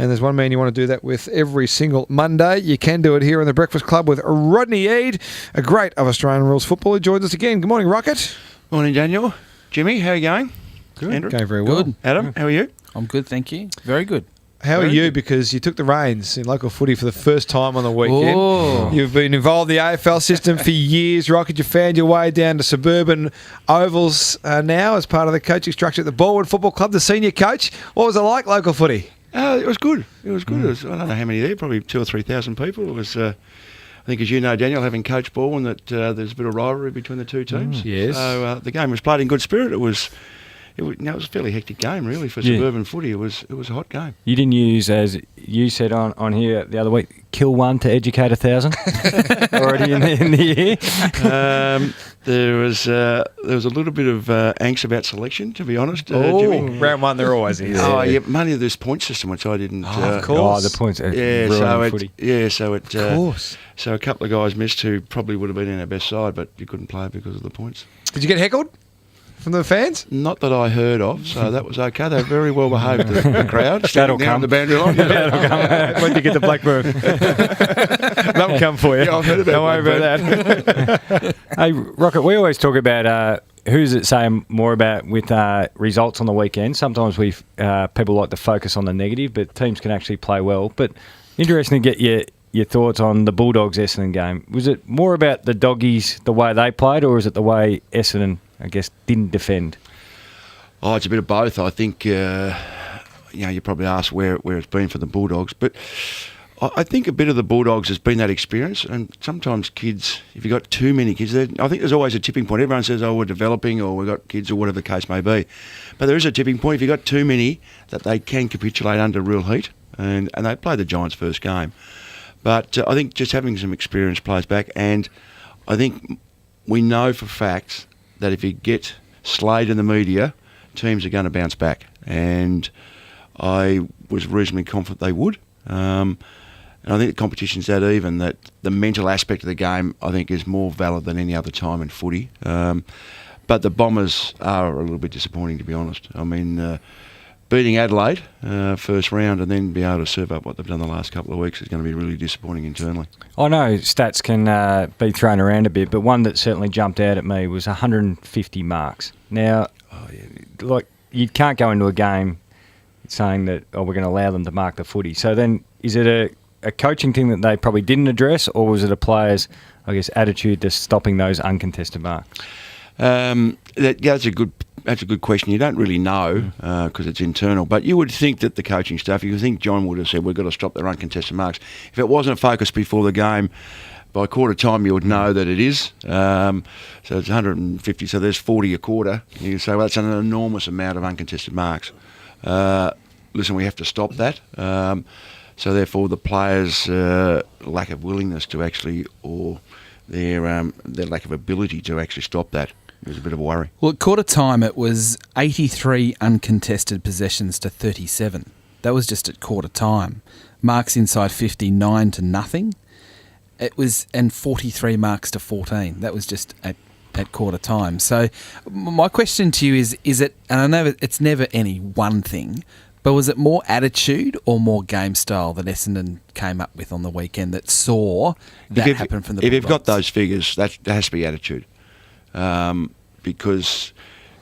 And there's one man you want to do that with every single Monday. You can do it here in the Breakfast Club with Rodney Eade, a great of Australian rules footballer. He joins us again. Good morning, Rocket. Morning, Daniel. Jimmy, how are you going? Good. Andrew? Going very well. Good. Adam, how are you? I'm good, thank you. Very good. How are Very you? good. Because you took the reins in local footy for the first time on the weekend. Oh. You've been involved in the AFL system for years, Rocket. You found your way down to suburban ovals now as part of the coaching structure at the Baldwin Football Club, the senior coach. What was it like, local footy? It was good. It was good. It was, I don't know how many there, probably 2,000 or 3,000 people. It was, I think, as you know, Daniel, having coached Baldwin, that there's a bit of rivalry between the two teams. Yes. So the game was played in good spirit. It was a fairly hectic game, really, for suburban footy. It was a hot game. You didn't use, as you said on here the other week, kill one to educate 1,000 already in the year. There was a little bit of angst about selection, to be honest, Jimmy. Round one, there always is. Oh, yeah, mainly this point system, which I didn't. Of course. The points. Footy. Of course. So a couple of guys missed who probably would have been in our best side, but you couldn't play because of the points. Did you get heckled from the fans? Not that I heard of, so that was okay. They were very well behaved, the crowd. That'll Standing there on come. the boundary line. When you get the black move. That'll come for you. Yeah, I've heard about Don't worry about that. Hey, Rocket, we always talk about who's it saying more about with results on the weekend. Sometimes people like to focus on the negative, but teams can actually play well. But interesting to get your thoughts on the Bulldogs Essendon game. Was it more about the doggies, the way they played, or is it the way Essendon, I guess, didn't defend? Oh, it's a bit of both. I think, you probably asked where it's been for the Bulldogs. But I think a bit of the Bulldogs has been that experience. And sometimes kids, if you've got too many kids, I think there's always a tipping point. Everyone says, we're developing or we've got kids or whatever the case may be. But there is a tipping point. If you've got too many, that they can capitulate under real heat. And they played the Giants' first game. But I think just having some experience plays back. And I think we know for facts that if you get slayed in the media, teams are going to bounce back. And I was reasonably confident they would. And I think the competition's that even, that the mental aspect of the game, I think, is more valid than any other time in footy. But the Bombers are a little bit disappointing, to be honest. I mean, beating Adelaide first round and then be able to serve up what they've done the last couple of weeks is going to be really disappointing internally. I know stats can be thrown around a bit, but one that certainly jumped out at me was 150 marks. Now, like, you can't go into a game saying that, we're going to allow them to mark the footy. So then is it a coaching thing that they probably didn't address, or was it a player's, I guess, attitude to stopping those uncontested marks? That's a good question. You don't really know because it's internal. But you would think that the coaching staff, you would think John would have said, we've got to stop their uncontested marks. If it wasn't focused before the game, by quarter time you would know that it is. So it's 150, so there's 40 a quarter. You say, well, that's an enormous amount of uncontested marks. Listen, we have to stop that. So therefore the players' lack of willingness to actually, or their lack of ability to actually stop that, it was a bit of a worry. Well, at quarter time, it was 83 uncontested possessions to 37. That was just at quarter time. Marks inside 59 to nothing. It was, and 43 marks to 14. That was just at quarter time. So my question to you is it, and I know it's never any one thing, but was it more attitude or more game style that Essendon came up with on the weekend that saw that happen from the Bulldogs? If you've got those figures, that has to be attitude. Because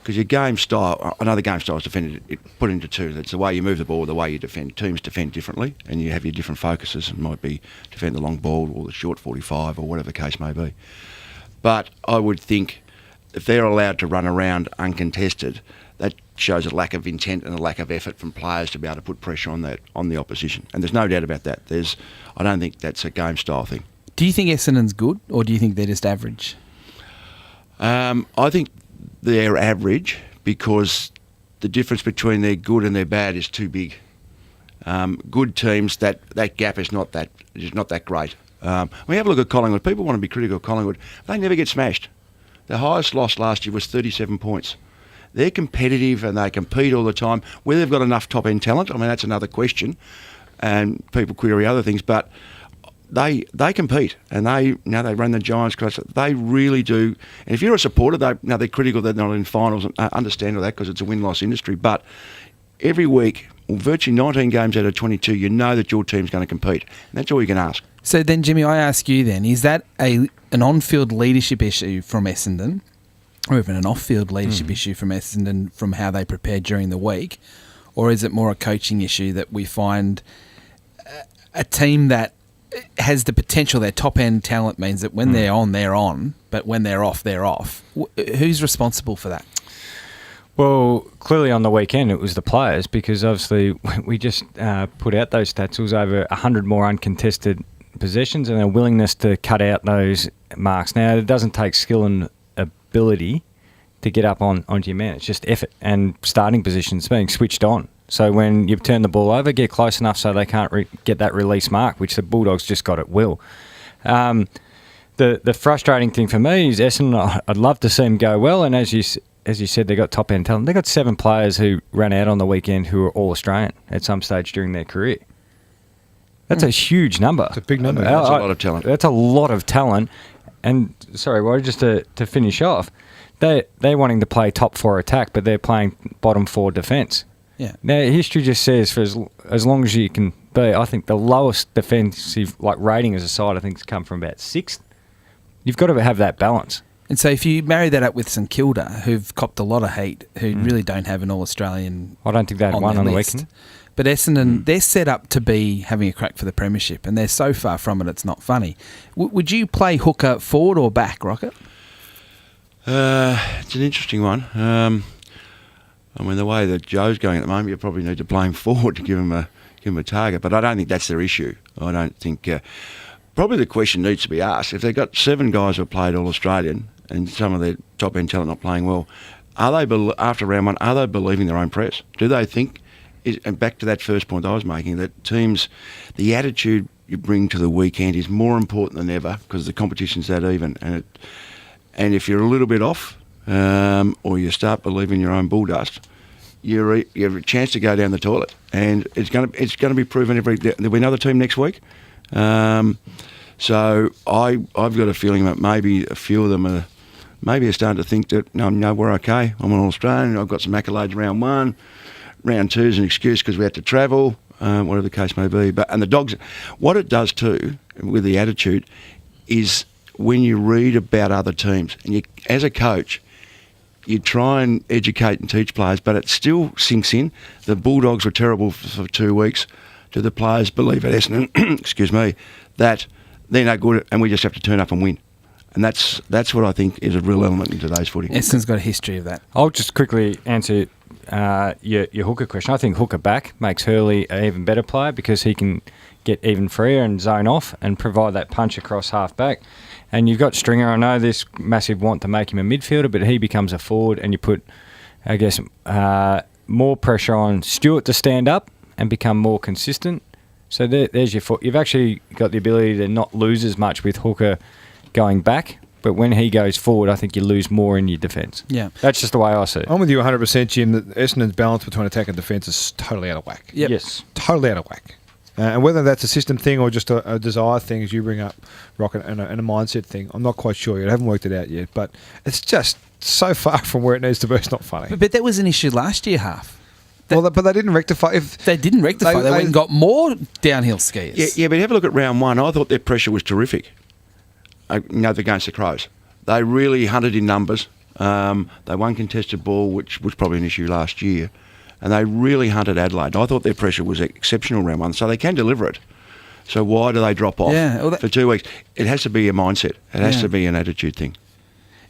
your game style, another game style is put into two. That's the way you move the ball, the way you defend. Teams defend differently, and you have your different focuses. It might be defend the long ball or the short 45 or whatever the case may be. But I would think if they're allowed to run around uncontested, that shows a lack of intent and a lack of effort from players to be able to put pressure on the opposition. And there's no doubt about that. I don't think that's a game style thing. Do you think Essendon's good, or do you think they're just average? I think they're average because the difference between their good and their bad is too big. Good teams, that gap is not that great. When you have a look at Collingwood, people want to be critical of Collingwood. They never get smashed. Their highest loss last year was 37 points. They're competitive and they compete all the time. Whether they've got enough top-end talent, I mean, that's another question. And people query other things, but they compete, and they run the Giants close. They really do. And if you're a supporter, they're critical that they're not in finals, and understand all that because it's a win-loss industry. But every week virtually 19 games out of 22, you know that your team's going to compete. And that's all you can ask. So then, Jimmy, I ask you then, is that an on-field leadership issue from Essendon, or even an off-field leadership issue from Essendon from how they prepared during the week, or is it more a coaching issue that we find a team that has the potential, their top-end talent means that when they're on, but when they're off, they're off? Who's responsible for that? Well, clearly on the weekend it was the players, because obviously we just put out those stats. It was over 100 more uncontested possessions and a willingness to cut out those marks. Now, it doesn't take skill and ability to get up onto your man. It's just effort and starting positions being switched on. So when you turn the ball over, get close enough so they can't get that release mark, which the Bulldogs just got at will. The frustrating thing for me is Essendon, I'd love to see them go well, and as you said, they got top-end talent. They got 7 players who ran out on the weekend who are all Australian at some stage during their career. That's a huge number. It's a big number. That's a lot of talent. That's a lot of talent. And, sorry, Roy, just to finish off, they're wanting to play top 4 attack, but they're playing bottom 4 defence. Yeah. Now, history just says for as long as you can be, I think the lowest defensive rating as a side, I think, has come from about 6th. You've got to have that balance. And so if you marry that up with St Kilda, who've copped a lot of heat, who really don't have an All-Australian I don't think they had one on the weekend. But Essendon, they're set up to be having a crack for the premiership, and they're so far from it, it's not funny. Would you play hooker forward or back, Rocket? It's an interesting one. I mean, the way that Joe's going at the moment, you probably need to play him forward to give him a target. But I don't think that's their issue. I don't think. Probably the question needs to be asked: if they've got 7 guys who have played All Australian and some of their top end talent not playing well, are they after round 1? Are they believing their own press? Do they think? And back to that first point I was making, that teams, the attitude you bring to the weekend is more important than ever because the competition's that even. And if you're a little bit off, or you start believing your own bull dust, you have a chance to go down the toilet. And it's going to be proven there'll be another team next week. So I've got a feeling that maybe a few of them are starting to think that no, we're okay. I'm an All-Australian. I've got some accolades round 1. Round 2 is an excuse because we had to travel, whatever the case may be. And the Dogs, what it does too with the attitude is when you read about other teams, and you, as a coach, you try and educate and teach players, but it still sinks in. The Bulldogs were terrible for 2 weeks. Do the players believe at Essendon, excuse me, that they're no good and we just have to turn up and win? And that's what I think is a real element in today's footy. Essendon's got a history of that. I'll just quickly answer your hooker question. I think hooker back makes Hurley an even better player because he can get even freer and zone off and provide that punch across half back. And you've got Stringer. I know this massive want to make him a midfielder, but he becomes a forward and you put, I guess, more pressure on Stewart to stand up and become more consistent. So there's your foot. You've actually got the ability to not lose as much with hooker going back. But when he goes forward, I think you lose more in your defence. Yeah. That's just the way I see it. I'm with you 100%, Jim, that Essendon's balance between attack and defence is totally out of whack. Yep. Yes. Totally out of whack. And whether that's a system thing or just a desire thing, as you bring up, Rocket, and a mindset thing, I'm not quite sure yet. I haven't worked it out yet. But it's just so far from where it needs to be. It's not funny. But that was an issue last year, half. But they didn't rectify. They didn't rectify. They went and got more downhill skiers. Yeah, but have a look at round 1. I thought their pressure was terrific. Against the Crows. They really hunted in numbers. They won contested ball, which was probably an issue last year. And they really hunted Adelaide. I thought their pressure was exceptional round 1, so they can deliver it. So why do they drop off for 2 weeks? It has to be a mindset. It has to be an attitude thing.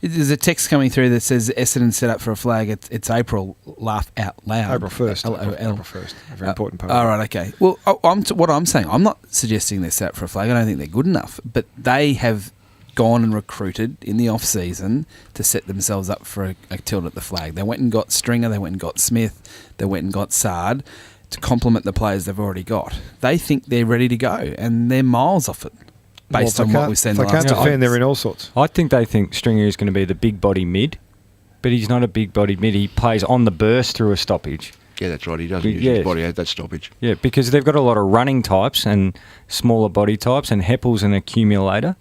There's a text coming through that says Essendon set up for a flag. It's April. Laugh out loud. April 1st. April 1st. A very important part. All right, okay. Well, what I'm saying, I'm not suggesting they're set up for a flag. I don't think they're good enough. But they have gone and recruited in the off-season to set themselves up for a tilt at the flag. They went and got Stringer, they went and got Smith, they went and got Sard to complement the players they've already got. They think they're ready to go, and they're miles off it based on what we've seen the last time. They can't defend, they're in all sorts. I think they think Stringer is going to be the big body mid, but he's not a big body mid. He plays on the burst through a stoppage. Yeah, that's right. He doesn't use his body at that stoppage. Yeah, because they've got a lot of running types and smaller body types, and Heppel's an accumulator,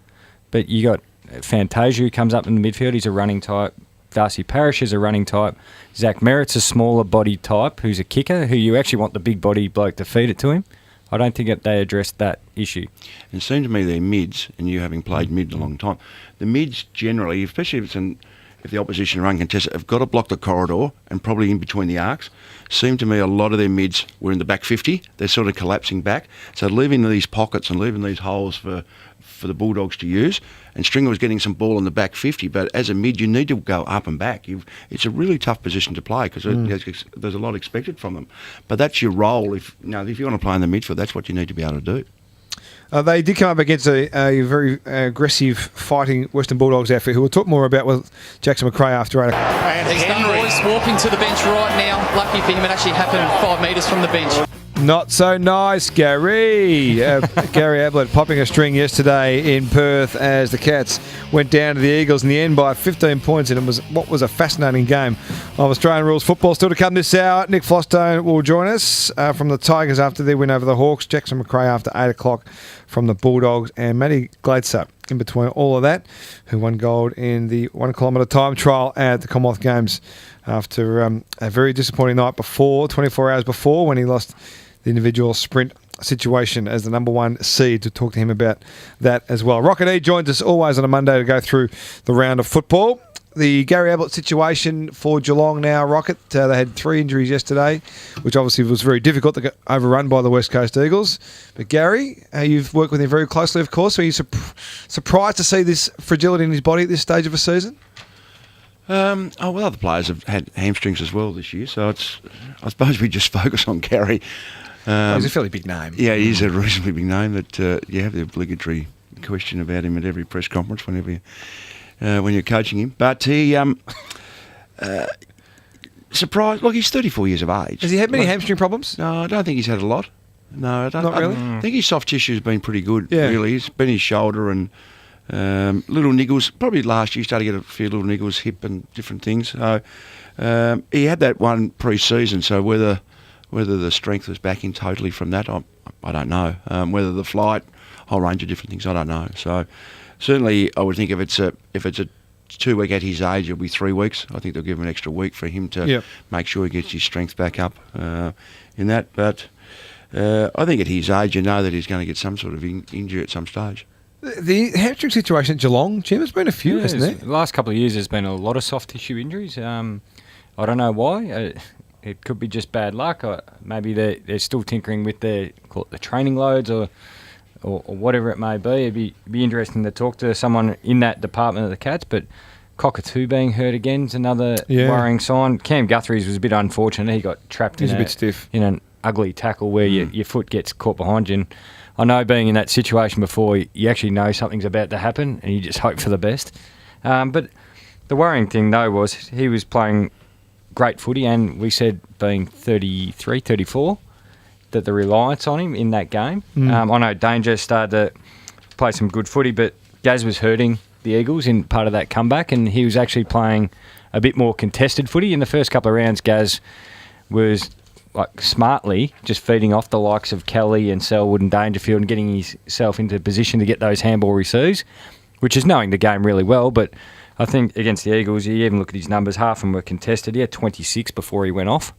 but you got Fantasia who comes up in the midfield. He's a running type. Darcy Parish is a running type. Zach Merritt's a smaller body type who's a kicker, who you actually want the big body bloke to feed it to him. I don't think that they addressed that issue. It seemed to me they're mids, and you having played mid a long time, the mids generally, especially if the opposition are uncontested, have got to block the corridor and probably in between the arcs. Seemed to me a lot of their mids were in the back 50. They're sort of collapsing back. So leaving these pockets and leaving these holes for the Bulldogs to use. And Stringer was getting some ball in the back 50, but as a mid, you need to go up and back. It's a really tough position to play because there's a lot expected from them. But that's your role. If you want to play in the midfield, that's what you need to be able to do. They did come up against a very aggressive fighting Western Bulldogs outfit, who we'll talk more about with Jackson McRae after 8 o'clock. And he's done, boys, walking to the bench right now. Lucky for him, it actually happened 5 metres from the bench. Not so nice, Gary. Gary Ablett popping a string yesterday in Perth as the Cats went down to the Eagles in the end by 15 points, and it was what was a fascinating game of Australian rules football. Still to come this hour, Nick Flostone will join us from the Tigers after their win over the Hawks, Jackson McRae after 8 o'clock from the Bulldogs, and Matty Gladesar in between all of that, who won gold in the 1 kilometre time trial at the Commonwealth Games after a very disappointing night before, 24 hours before, when he lost the individual sprint situation as the number 1 seed. To talk to him about that as well. Rodney Eade joins us always on a Monday to go through the round of football. The Gary Ablett situation for Geelong now, Rocket. They had 3 injuries yesterday, which obviously was very difficult to get overrun by the West Coast Eagles. But Gary, you've worked with him very closely, of course. Are you surprised to see this fragility in his body at this stage of a season? Other players have had hamstrings as well this year, so I suppose we just focus on Gary. He's a fairly big name. Yeah, he's a reasonably big name, but you have the obligatory question about him at every press conference when you're coaching him. But he surprised. Look, he's 34 years of age. Has he had many hamstring problems? No, I don't think he's had a lot. No, I don't. Not really? I think his soft tissue has been pretty good. Yeah. Really, he's been his shoulder and little niggles. Probably last year he started to get a few little niggles, hip and different things. So he had that one pre-season. So whether the strength was back in totally from that, I don't know. Whether the flight, whole range of different things, I don't know. So certainly, I would think if it's a 2-week at his age, it'll be 3 weeks. I think they'll give him an extra week for him to make sure he gets his strength back up in that. But I think at his age, you know that he's going to get some sort of injury at some stage. The hamstring situation at Geelong, Jim, has been a few, hasn't there? The last couple of years, there's been a lot of soft tissue injuries. I don't know why. It could be just bad luck. Or maybe they're still tinkering with the training loads or whatever it may be. It'd be interesting to talk to someone in that department of the Cats. But Cockatoo being hurt again is another worrying sign. Cam Guthrie's was a bit unfortunate. He got trapped a bit stiff in an ugly tackle where your foot gets caught behind you. And I know being in that situation before, you actually know something's about to happen and you just hope for the best. But the worrying thing, though, was he was playing great footy, and we said being 33, 34, that the reliance on him in that game. I know Danger started to play some good footy, but Gaz was hurting the Eagles in part of that comeback, and he was actually playing a bit more contested footy. In the first couple of rounds, Gaz was smartly just feeding off the likes of Kelly and Selwood and Dangerfield and getting himself into position to get those handball receives, which is knowing the game really well. But I think against the Eagles, you even look at his numbers, half of them were contested. He had 26 before he went off,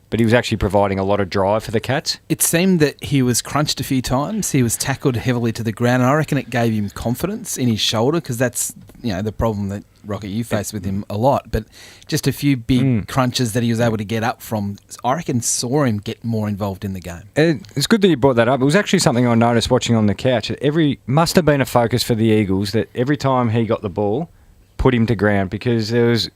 but he was actually providing a lot of drive for the Cats. It seemed that he was crunched a few times. He was tackled heavily to the ground, and I reckon it gave him confidence in his shoulder, because that's the problem that, Rocky, you face with him a lot. But just a few big crunches that he was able to get up from, I reckon saw him get more involved in the game. It's good that you brought that up. It was actually something I noticed watching on the couch. Must have been a focus for the Eagles that every time he got the ball, put him to ground, because there was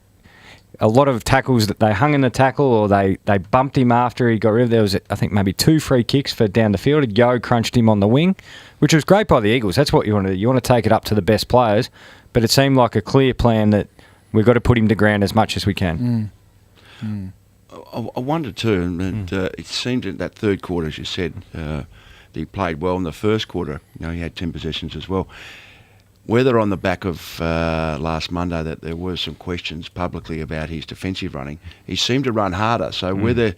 a lot of tackles that they hung in the tackle or they bumped him after he got rid of. There was, I think, maybe 2 free kicks for down the field. Yo crunched him on the wing, which was great by the Eagles. That's what you want to do. You want to take it up to the best players, but it seemed like a clear plan that we've got to put him to ground as much as we can. I wonder too, and it seemed in that third quarter, as you said, that he played well in the first quarter. He had 10 possessions as well. Whether on the back of last Monday that there were some questions publicly about his defensive running, he seemed to run harder. So whether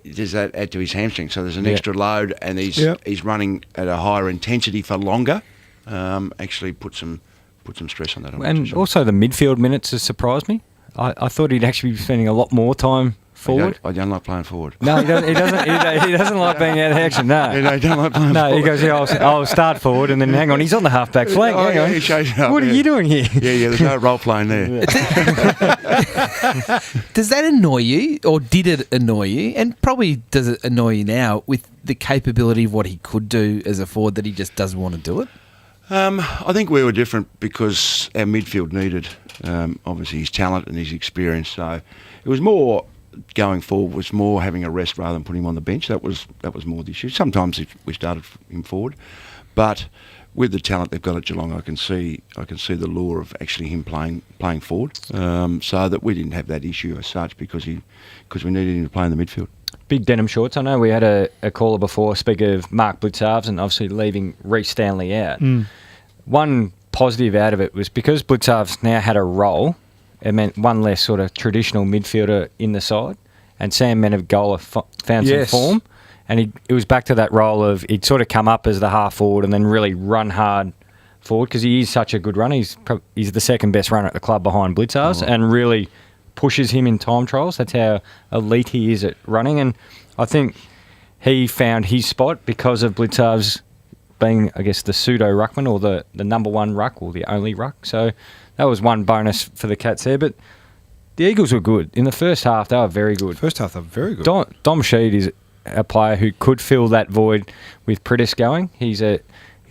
does that add to his hamstring? So there's an extra load, and he's running at a higher intensity for longer. Actually put some stress on that. And also the midfield minutes has surprised me. I thought he'd actually be spending a lot more time forward. I don't like playing forward. No, he doesn't like being out of action. No, I don't like playing forward. No, he goes, yeah, I'll start forward, and then hang on, he's on the half-back flank. Hang on. He shows up, What are you doing here? Yeah, there's no role playing there. Does that annoy you, or did it annoy you? And probably does it annoy you now with the capability of what he could do as a forward that he just doesn't want to do it? I think we were different because our midfield needed, obviously, his talent and his experience. So it was more going forward, was more having a rest rather than putting him on the bench. That was more the issue. Sometimes we started him forward, but with the talent they've got at Geelong, I can see the lure of actually him playing forward. So that we didn't have that issue as such because we needed him to play in the midfield. Big denim shorts. I know we had a caller before speak of Mark Blitzarves and obviously leaving Reece Stanley out. One positive out of it was because Blitzarves now had a role, it meant one less sort of traditional midfielder in the side, and Sam Menegola found some form, and it was back to that role of he'd sort of come up as the half forward and then really run hard forward because he is such a good runner. He's the second best runner at the club behind Blitzarves and really pushes him in time trials. That's how elite he is at running, and I think he found his spot because of Blitzarves being, I guess, the pseudo ruckman or the number one ruck or the only ruck. So that was one bonus for the Cats there. But the Eagles were good. In the first half, they were very good. First half, they were very good. Dom Sheed is a player who could fill that void with Pritis going. He's a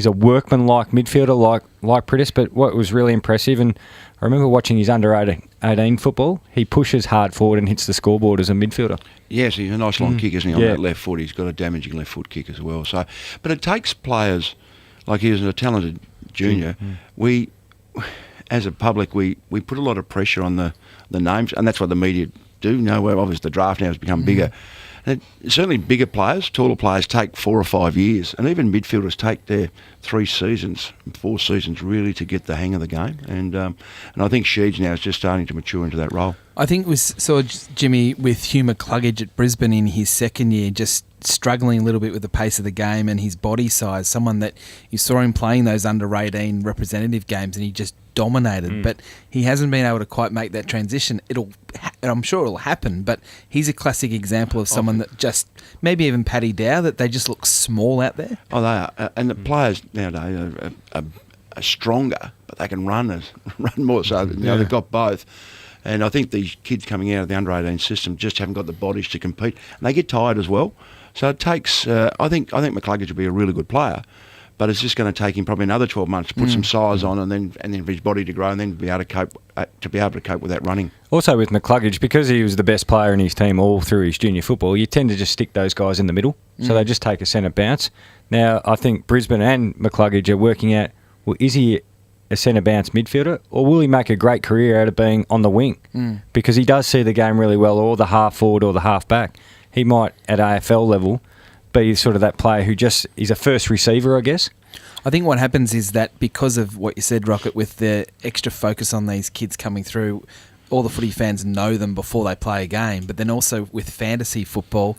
workman-like midfielder like Pritis, but what was really impressive, and I remember watching his under-18 football, he pushes hard forward and hits the scoreboard as a midfielder. Yes, he's a nice long kick, isn't he, on that left foot. He's got a damaging left foot kick as well. So, but it takes players, like he was a talented junior, we, as a public, we put a lot of pressure on the names, and that's what the media do. Obviously the draft now has become bigger. And certainly bigger players, taller players take 4 or 5 years, and even midfielders take their 3 seasons, 4 seasons really to get the hang of the game. And I think Sheeds now is just starting to mature into that role. I think we saw Jimmy with Hugh McCluggage at Brisbane in his second year, just struggling a little bit with the pace of the game and his body size. Someone that you saw him playing those under-18 representative games and he just dominated, but he hasn't been able to quite make that transition. I'm sure it'll happen, but he's a classic example of someone that just, maybe even Paddy Dow, that they just look small out there. Oh, they are. And the players nowadays are stronger, but they can run more. So they've got both. And I think these kids coming out of the under-18 system just haven't got the bodies to compete. And they get tired as well. So it takes, I think McCluggage will be a really good player, but it's just going to take him probably another 12 months to put some size on and then for his body to grow and then be able to cope with that running. Also with McCluggage, because he was the best player in his team all through his junior football, you tend to just stick those guys in the middle. So they just take a centre bounce. Now, I think Brisbane and McCluggage are working out, well, is he a centre bounce midfielder or will he make a great career out of being on the wing? Because he does see the game really well, or the half forward or the half back. He might, at AFL level, be sort of that player who just is a first receiver, I guess. I think what happens is that because of what you said, Rocket, with the extra focus on these kids coming through, all the footy fans know them before they play a game. But then also with fantasy football,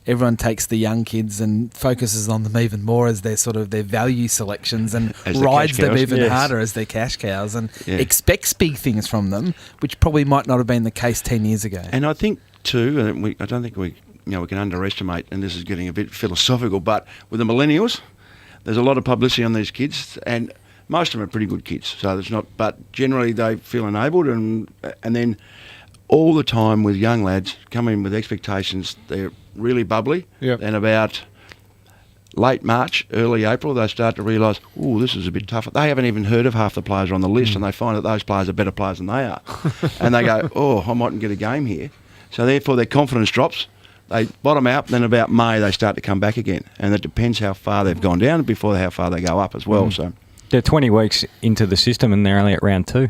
everyone takes the young kids and focuses on them even more as their sort of their value selections and rides them even harder as their cash cows and expects big things from them, which probably might not have been the case 10 years ago. And I think too, I don't think we can underestimate, and this is getting a bit philosophical, but with the millennials, there's a lot of publicity on these kids, and most of them are pretty good kids. So there's not, but generally they feel enabled, and then all the time with young lads coming in with expectations, they're really bubbly, and about late March, early April, they start to realise, this is a bit tougher. They haven't even heard of half the players on the list, and they find that those players are better players than they are, and they go, I mightn't get a game here. So therefore their confidence drops. They bottom out, then about May they start to come back again. And it depends how far they've gone down before how far they go up as well. So they're 20 weeks into the system and they're only at round 2.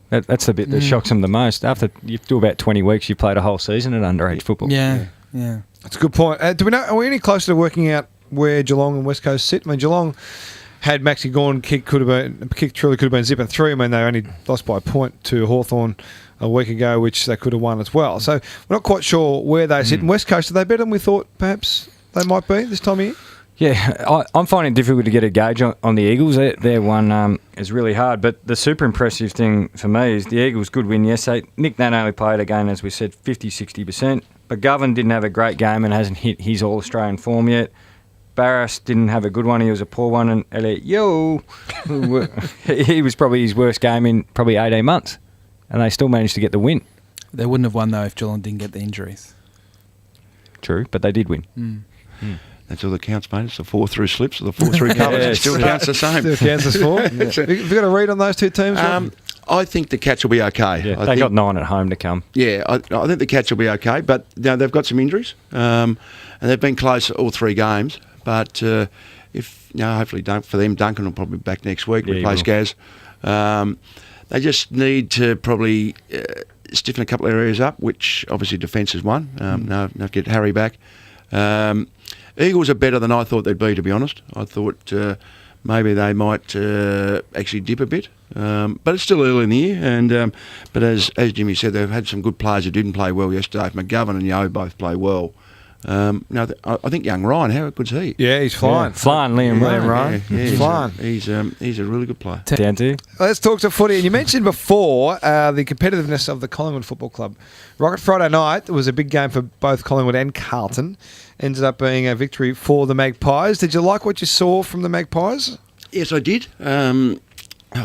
That's the bit that shocks them the most. After you do about 20 weeks, you played a whole season at underage football. Yeah. That's a good point. Do we know? Are we any closer to working out where Geelong and West Coast sit? I mean, Geelong had Maxi Gawn kick truly could have been zip and 3. I mean, they only lost by a point to Hawthorn a week ago, which they could have won as well. So we're not quite sure where they sit. In West Coast, are they better than we thought perhaps they might be this time of year? Yeah, I'm finding it difficult to get a gauge on the Eagles. Their one is really hard. But the super impressive thing for me is the Eagles' good win yesterday. Nick Nat only played again, as we said, 50-60%. But Govan didn't have a great game and hasn't hit his All-Australian form yet. Barras didn't have a good one. He was a poor one. And Elliot, he was probably his worst game in probably 18 months. And they still managed to get the win. They wouldn't have won, though, if Geelong didn't get the injuries. True, but they did win. That's all that counts, mate. It's the 4-through slips or the 4-3 colours. It still counts the same. Still counts as 4. Have you got a read on those two teams? I think the Cats will be okay. Yeah, they got 9 at home to come. Yeah, I think the Cats will be okay, but they've got some injuries, and they've been close all 3 games. But if hopefully for them, Duncan will probably be back next week. Replace Gaz. They just need to probably stiffen a couple of areas up, which obviously defence is one. No, get Harry back. Eagles are better than I thought they'd be, to be honest. I thought maybe they might actually dip a bit, but it's still early in the year. And but as Jimmy said, they've had some good players who didn't play well yesterday. McGovern and Yeo both play well. I think young Ryan, how good's he? Yeah, he's flying. Flying, Liam Ryan. He's flying. He's a really good player. Down to you. Let's talk to footy. And you mentioned before the competitiveness of the Collingwood Football Club. Rocket Friday night was a big game for both Collingwood and Carlton. Ended up being a victory for the Magpies. Did you like what you saw from the Magpies? Yes, I did. I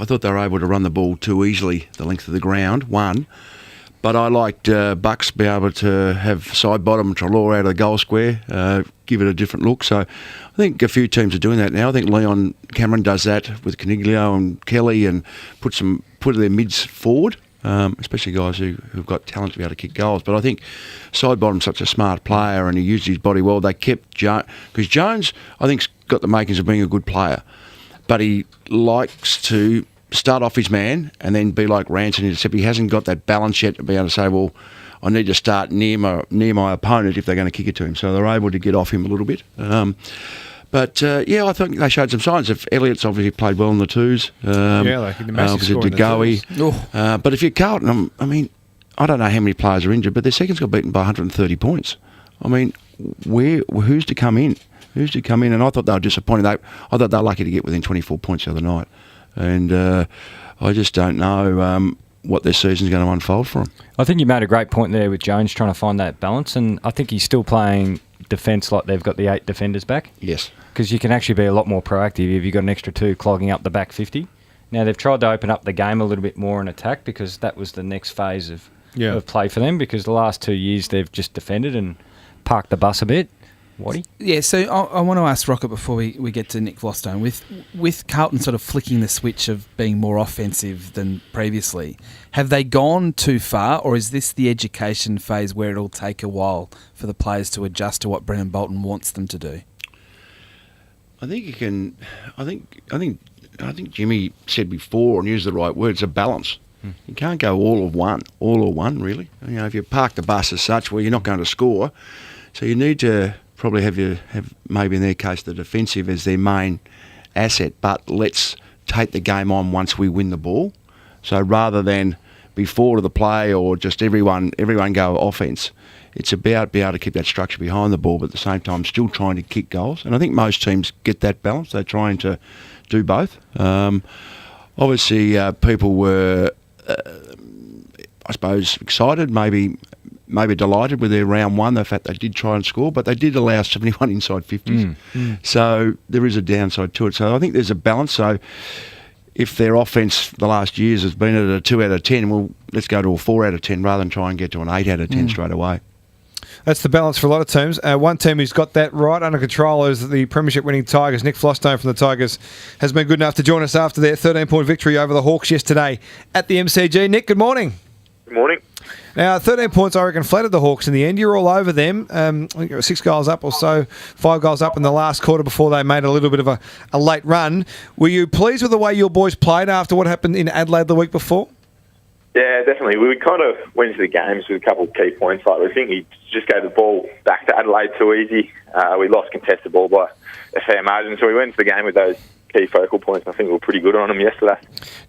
thought they were able to run the ball too easily the length of the ground, one. But I liked Bucks be able to have side bottom Treloar out of the goal square, give it a different look. So I think a few teams are doing that now. I think Leon Cameron does that with Caniglio and Kelly and put their mids forward, especially guys who've got talent to be able to kick goals. But I think side bottom's such a smart player and he used his body well. They kept Jones, because Jones, I think, has got the makings of being a good player. But he likes to start off his man and then be like Ranson, except he hasn't got that balance yet to be able to say, well, I need to start near my opponent if they're going to kick it to him. So they're able to get off him a little bit. I think they showed some signs. If Elliott's obviously played well in the twos. Like in the massive score in the Degoe. But if you're Carlton, I don't know how many players are injured, but their seconds got beaten by 130 points. I mean, who's to come in? Who's to come in? And I thought they were disappointed. I thought they were lucky to get within 24 points the other night. And I just don't know what their season's going to unfold for them. I think you made a great point there with Jones trying to find that balance, and I think he's still playing defence like they've got the 8 defenders back. Yes. Because you can actually be a lot more proactive if you've got an extra 2 clogging up the back 50. Now, they've tried to open up the game a little bit more in attack because that was the next phase of play for them, because the last 2 years they've just defended and parked the bus a bit. Waddy? Yeah, so I want to ask Rocket before we get to Nick Vlostone. With Carlton sort of flicking the switch of being more offensive than previously, have they gone too far, or is this the education phase where it'll take a while for the players to adjust to what Brendan Bolton wants them to do? I think you can. I think Jimmy said before and used the right word. It's a balance. You can't go all or one really. If you park the bus as such, well, you're not going to score. So you need to probably have maybe in their case the defensive as their main asset, but let's take the game on once we win the ball. So rather than be forward of the play or just everyone go offence, it's about being able to keep that structure behind the ball, but at the same time still trying to kick goals. And I think most teams get that balance. They're trying to do both. Obviously, people were, I suppose, excited, maybe delighted with their round one, the fact they did try and score, but they did allow 71 inside 50s. So there is a downside to it. So I think there's a balance. So if their offence the last years has been at a 2 out of 10, well, let's go to a 4 out of 10 rather than try and get to an 8 out of 10 straight away. That's the balance for a lot of teams. One team who's got that right under control is the premiership-winning Tigers. Nick Vlostone from the Tigers has been good enough to join us after their 13-point victory over the Hawks yesterday at the MCG. Nick, good morning. Good morning. Now, 13 points, I reckon, flattered the Hawks in the end. You're all over them. I think it was 6 goals up or so, 5 goals up in the last quarter before they made a little bit of a late run. Were you pleased with the way your boys played after what happened in Adelaide the week before? Yeah, definitely. We kind of went into the games with a couple of key points. Like, we think he just gave the ball back to Adelaide too easy. We lost contested ball by a fair margin, so we went into the game with those key focal points. I think we were pretty good on them yesterday.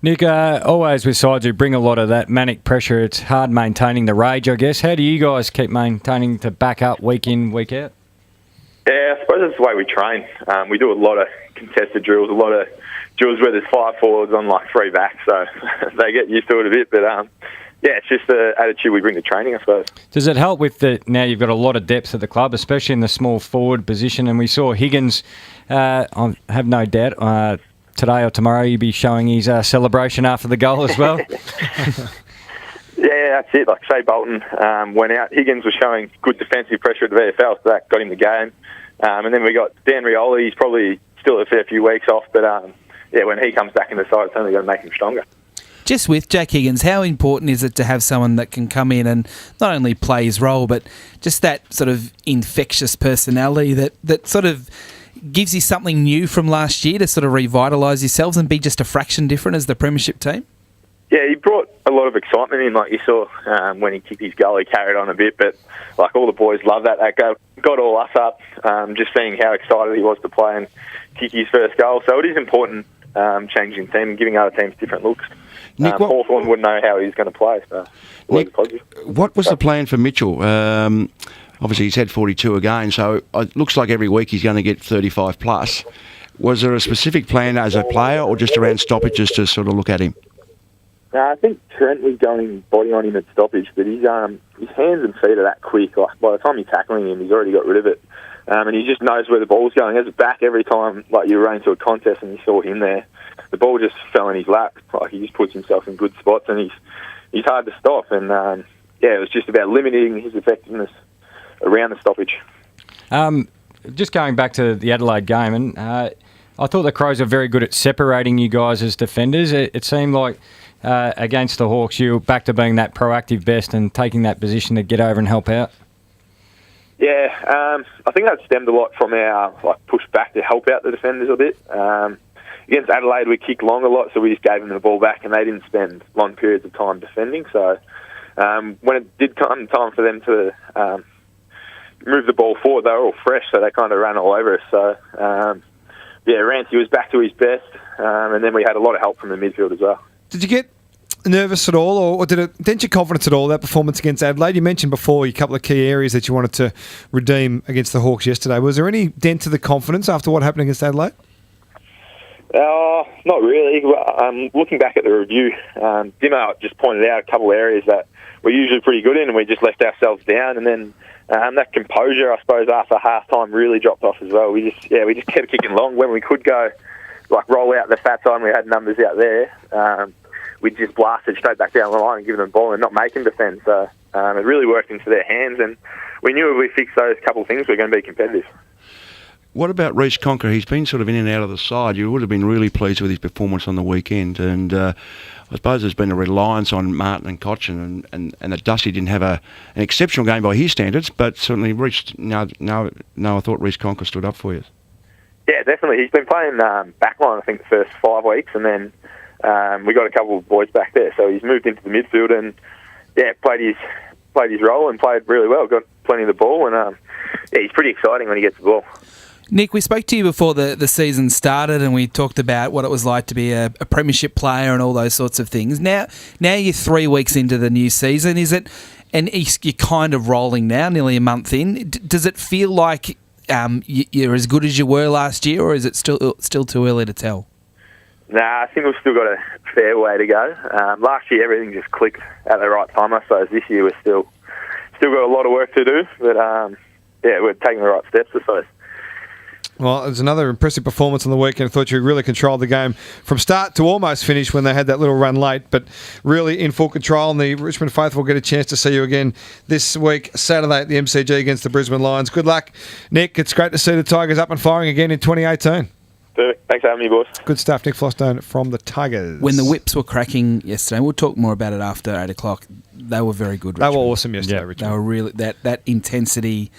Nick, always with sides who bring a lot of that manic pressure, it's hard maintaining the rage, I guess. How do you guys keep maintaining to back up week in, week out? Yeah, I suppose that's the way we train. We do a lot of contested drills, a lot of drills where there's 5 forwards on like 3 backs, so they get used to it a bit. But yeah, it's just the attitude we bring to training, I suppose. Does it help with now you've got a lot of depth at the club, especially in the small forward position? And we saw Higgins, I have no doubt, today or tomorrow you'll be showing his celebration after the goal as well. Yeah, that's it. Like Shea Bolton went out. Higgins was showing good defensive pressure at the VFL, so that got him the game. And then we got Dan Rioli. He's probably still a fair few weeks off, but yeah, when he comes back in the side, it's only going to make him stronger. Just with Jack Higgins, how important is it to have someone that can come in and not only play his role, but just that sort of infectious personality that sort of gives you something new from last year to sort of revitalise yourselves and be just a fraction different as the premiership team? Yeah, he brought a lot of excitement in, like you saw when he kicked his goal. He carried on a bit, but like all the boys love that. That got all us up, just seeing how excited he was to play and kick his first goal. So it is important changing team and giving other teams different looks. Nick, Hawthorn wouldn't know how he's going to play. So Nick, what was the plan for Mitchell? Obviously, he's had 42 again, so it looks like every week he's going to get 35 plus. Was there a specific plan as a player or just around stoppages to sort of look at him? I think Trent was going body on him at stoppage, but his hands and feet are that quick. Like by the time you're tackling him, he's already got rid of it, and he just knows where the ball's going. He has it back every time. Like you ran to a contest and you saw him there, the ball just fell in his lap. Like he just puts himself in good spots, and he's hard to stop. And yeah, it was just about limiting his effectiveness around the stoppage. Just going back to the Adelaide game, and I thought the Crows were very good at separating you guys as defenders. It seemed like against the Hawks, you were back to being that proactive best and taking that position to get over and help out. Yeah, I think that stemmed a lot from our push back to help out the defenders a bit. Against Adelaide, we kicked long a lot, so we just gave them the ball back, and they didn't spend long periods of time defending. So when it did come time for them to move the ball forward, they were all fresh, so they kind of ran all over us. So yeah, Rancy was back to his best, and then we had a lot of help from the midfield as well. Did you get nervous at all, or did it dent your confidence at all, that performance against Adelaide? You mentioned before a couple of key areas that you wanted to redeem against the Hawks yesterday. Was there any dent to the confidence after what happened against Adelaide? Not really. Looking back at the review, Dimo just pointed out a couple of areas that we're usually pretty good in, and we just left ourselves down. And then that composure, I suppose, after half-time really dropped off as well. We just kept kicking long when we could go, like roll out the fat side. We had numbers out there. We just blasted straight back down the line and given them the ball and not make them defend. So it really worked into their hands, and we knew if we fixed those couple of things, we were going to be competitive. What about Reece Conker? He's been sort of in and out of the side. You would have been really pleased with his performance on the weekend, and I suppose there's been a reliance on Martin and Cochin, and that Dusty didn't have an exceptional game by his standards, but certainly reached. No, I thought Reece Conker stood up for you. Yeah, definitely. He's been playing backline, I think, the first 5 weeks, and then we got a couple of boys back there. So he's moved into the midfield and played his role and played really well. Got plenty of the ball, and he's pretty exciting when he gets the ball. Nick, we spoke to you before the season started, and we talked about what it was like to be a premiership player and all those sorts of things. Now you're 3 weeks into the new season, is it? And you're kind of rolling now, nearly a month in. Does it feel like you're as good as you were last year, or is it still too early to tell? Nah, I think we've still got a fair way to go. Last year, everything just clicked at the right time. I suppose this year we're still got a lot of work to do, but we're taking the right steps, I suppose. Well, it was another impressive performance on the weekend. I thought you really controlled the game from start to almost finish when they had that little run late, but really in full control. And the Richmond Faithful will get a chance to see you again this week, Saturday at the MCG against the Brisbane Lions. Good luck, Nick. It's great to see the Tigers up and firing again in 2018. Perfect. Thanks for having me, boys. Good stuff. Nick Flostone from the Tigers. When the whips were cracking yesterday, we'll talk more about it after 8 o'clock. They were very good, Richmond. They were awesome yesterday, Richmond. They were really that intensity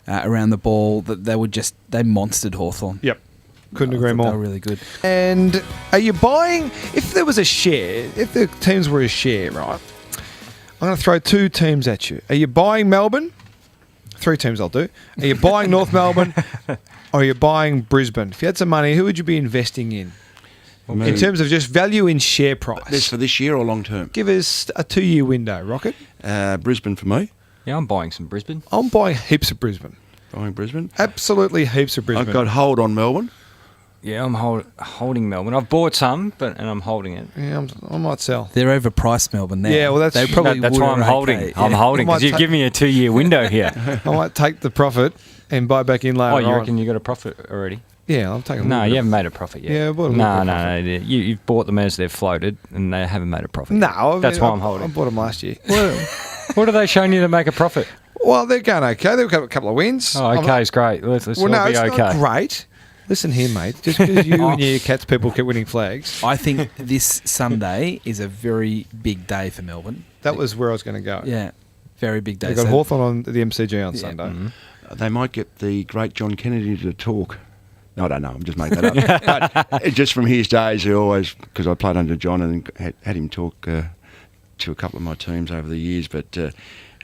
around the ball, that they monstered Hawthorn. Yep. Couldn't agree more. They were really good. And are you buying, if there was a share, if the teams were a share, right, I'm going to throw 2 teams at you. Are you buying Melbourne? 3 teams I'll do. Are you buying North Melbourne? Or are you buying Brisbane? If you had some money, who would you be investing in? In terms of just value in share price. This for this year or long term? Give us a 2-year window, Rocket. Brisbane for me. Yeah, I'm buying some Brisbane. I'm buying heaps of Brisbane. behind Brisbane. Absolutely heaps of Brisbane. I've got hold on Melbourne. Yeah, I'm holding Melbourne. I've bought some, and I'm holding it. Yeah, I might sell. They're overpriced, Melbourne. Now. Yeah, well, that's- they probably That's why I'm were holding. okay. I'm Yeah. holding I might because you've ta- given me a 2-year window here. I might take the profit and buy back in later Oh, you on. reckon you got a profit already? Yeah, I'm taking a No, little you bit haven't made a profit yet. Yeah, I bought a little bit No, of no, profit. no. You've bought them as they've floated, and they haven't made a profit. No, yet. That's why I'm I holding. bought them last year. What are they showing you to make a profit? Well, they're going okay. They've got a couple of wins. Oh, okay, is great. Let's Well, all no, be it's okay. not great. Listen here, mate. Just because you and your Cats people keep winning flags, I think this Sunday is a very big day for Melbourne. that was where I was going to go. Yeah, very big day. They've got So- Hawthorn on the MCG on Yeah. Sunday. Mm-hmm. They might get the great John Kennedy to talk. No, I don't know. I'm just making that up. But just from his days, he always, because I played under John and had him talk to a couple of my teams over the years, but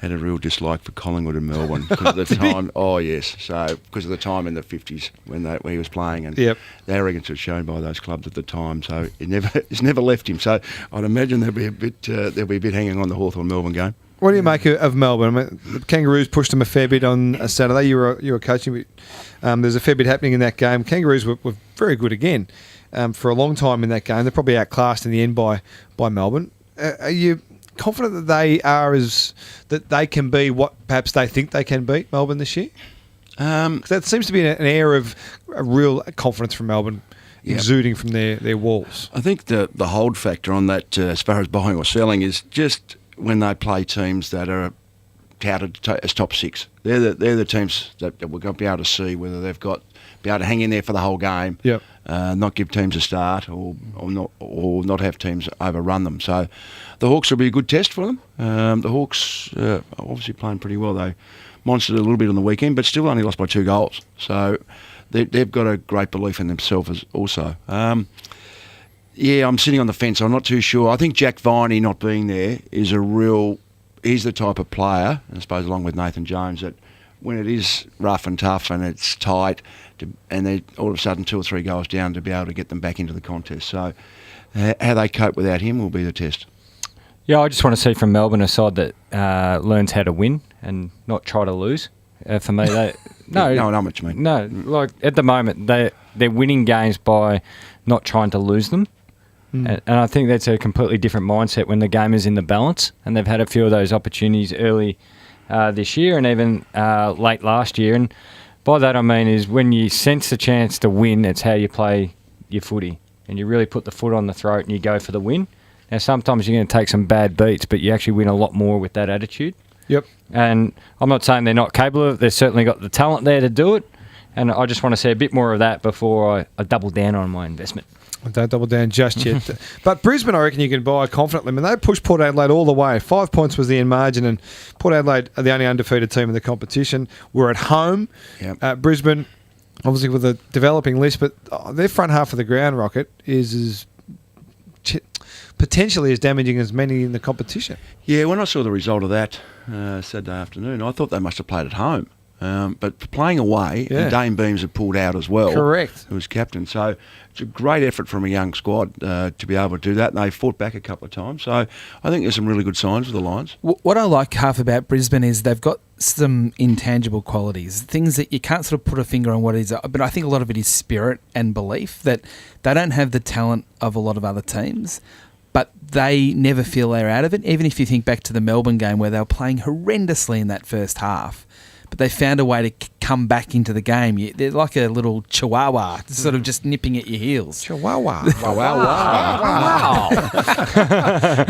had a real dislike for Collingwood and Melbourne because of the time. Oh, yes. So, because of the time in the 50s when he was playing, and Yep. the arrogance was shown by those clubs at the time. So, it's never left him. So, I'd imagine there'll be a bit hanging on the Hawthorn Melbourne game. What do you make of Melbourne? I mean, the Kangaroos pushed them a fair bit on a Saturday. You were coaching. There's a fair bit happening in that game. Kangaroos were very good again for a long time in that game. They're probably outclassed in the end by Melbourne. Are you confident that that they can be what perhaps they think they can be, Melbourne, this year? 'Cause that seems to be an air of a real confidence from Melbourne Yep. exuding from their walls. I think the hold factor on that, as far as buying or selling, is just when they play teams that are touted as top six. They're the teams that we're going to be able to see whether they've be able to hang in there for the whole game. Yep. Not give teams a start or not have teams overrun them. So the Hawks will be a good test for them. The Hawks are obviously playing pretty well. They monstered a little bit on the weekend, but still only lost by 2 goals. So they've got a great belief in themselves also. Yeah, I'm sitting on the fence. I'm not too sure. I think Jack Viney not being there is he's the type of player, I suppose along with Nathan Jones, that when it is rough and tough and it's tight, and they're all of a sudden 2 or 3 goals down, to be able to get them back into the contest. So how they cope without him will be the test. Yeah, I just want to see from Melbourne a side that learns how to win and not try to lose. For me, no, I know what you mean. No, like at the moment they're winning games by not trying to lose them. And I think that's a completely different mindset when the game is in the balance, and they've had a few of those opportunities early this year and even late last year. And by that I mean is when you sense the chance to win, it's how you play your footy, and you really put the foot on the throat and you go for the win. Now sometimes you're going to take some bad beats, but you actually win a lot more with that attitude. Yep. And I'm not saying they're not capable of it. They've certainly got the talent there to do it, and I just want to see a bit more of that before I double down on my investment. Don't double down just yet. But Brisbane, I reckon you can buy confidently. I mean, they pushed Port Adelaide all the way. 5 points was the end margin, and Port Adelaide are the only undefeated team in the competition. We're at home. Yep. Brisbane, obviously with a developing list, but their front half of the ground, Rocket, is potentially as damaging as many in the competition. Yeah, when I saw the result of that Saturday afternoon, I thought they must have played at home. But playing away, Yeah. and Dane Beams had pulled out as well. Correct. Who was captain. So it's a great effort from a young squad to be able to do that. And they fought back a couple of times. So I think there's some really good signs with the Lions. What I like half about Brisbane is they've got some intangible qualities, things that you can't sort of put a finger on what it is, but I think a lot of it is spirit and belief, that they don't have the talent of a lot of other teams, but they never feel they're out of it. Even if you think back to the Melbourne game where they were playing horrendously in that first half, but they found a way to come back into the game. They're like a little chihuahua, sort of just nipping at your heels. Chihuahua. Wow.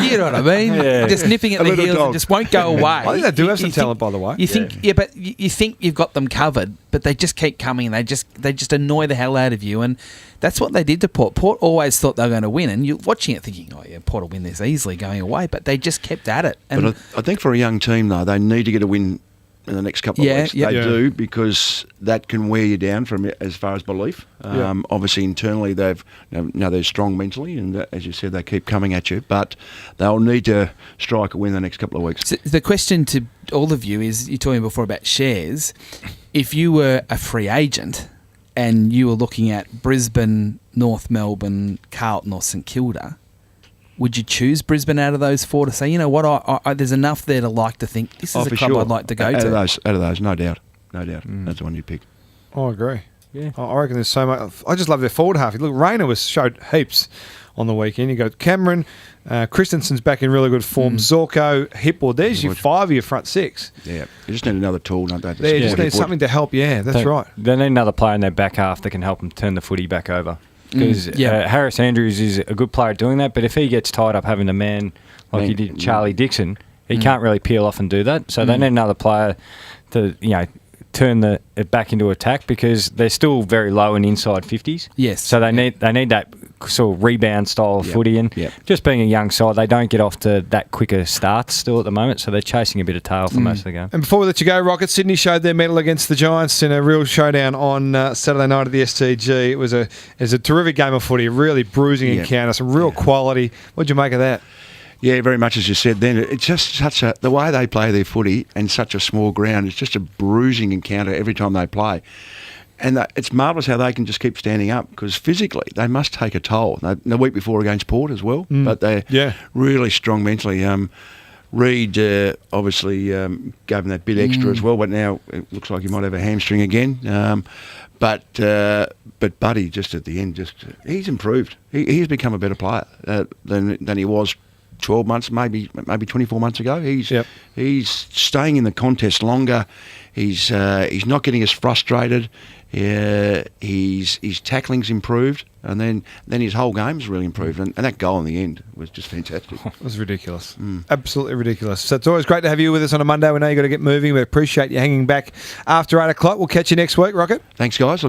You know what I mean? Yeah. Just nipping at A the little heels dog. and just won't go away. I think they do have some You talent, think- by the way. You think, but you think you've got them covered, but they just keep coming and they just annoy the hell out of you. And that's what they did to Port. Port always thought they were going to win, and you're watching it thinking, oh yeah, Port will win this easily going away, but they just kept at it. And But I think for a young team, though, they need to get a win in the next couple of Yeah, weeks. yeah. They Yeah. do, because that can wear you down from as far as belief. Yeah. Obviously, internally, they're strong mentally, and as you said, they keep coming at you. But they'll need to strike a win the next couple of weeks. So the question to all of you is, you're talking before about shares. If you were a free agent and you were looking at Brisbane, North Melbourne, Carlton or St Kilda, would you choose Brisbane out of those four to say, you know what, I there's enough there to like to think this is a for club sure. I'd like to go out to? Of those, no doubt. no doubt. That's the one you pick. I agree. Yeah. I reckon there's so much. I just love their forward half. Look, Rayner showed heaps on the weekend. You go Cameron, Christensen's back in really good form. Zorko, Hipwood. There's your 5 of your front 6. Yeah, you just need another tool, don't they? They just need something to help. Yeah, that's right. They need another player in their back half that can help them turn the footy back over. Because Harris Andrews is a good player at doing that, but if he gets tied up having a man like he did Charlie Dixon, he can't really peel off and do that. So they need another player to turn it back into attack, because they're still very low in inside 50s. Yes. So they need that sort of rebound style of footy, and just being a young side, they don't get off to that quicker starts still at the moment, so they're chasing a bit of tail for most of the game. And before we let you go, Rocket, Sydney showed their mettle against the Giants in a real showdown on Saturday night at the STG. It was a terrific game of footy, a really bruising encounter, some real quality. What'd you make of that? Yeah, very much as you said then. It's just the way they play their footy and such a small ground, it's just a bruising encounter every time they play. And it's marvellous how they can just keep standing up, because physically they must take a toll. The week before against Port as well, but they're really strong mentally. Reed obviously gave them that bit extra as well, but now it looks like he might have a hamstring again. But Buddy, just at the end, he's improved. He's become a better player than he was 12 months, maybe 24 months ago. He's staying in the contest longer. He's not getting as frustrated. His tackling's improved, and then his whole game's really improved. And that goal in the end was just fantastic. It was ridiculous. Absolutely ridiculous. So it's always great to have you with us on a Monday. We know you've got to get moving. We appreciate you hanging back after 8 o'clock. We'll catch you next week, Rocket. Thanks, guys.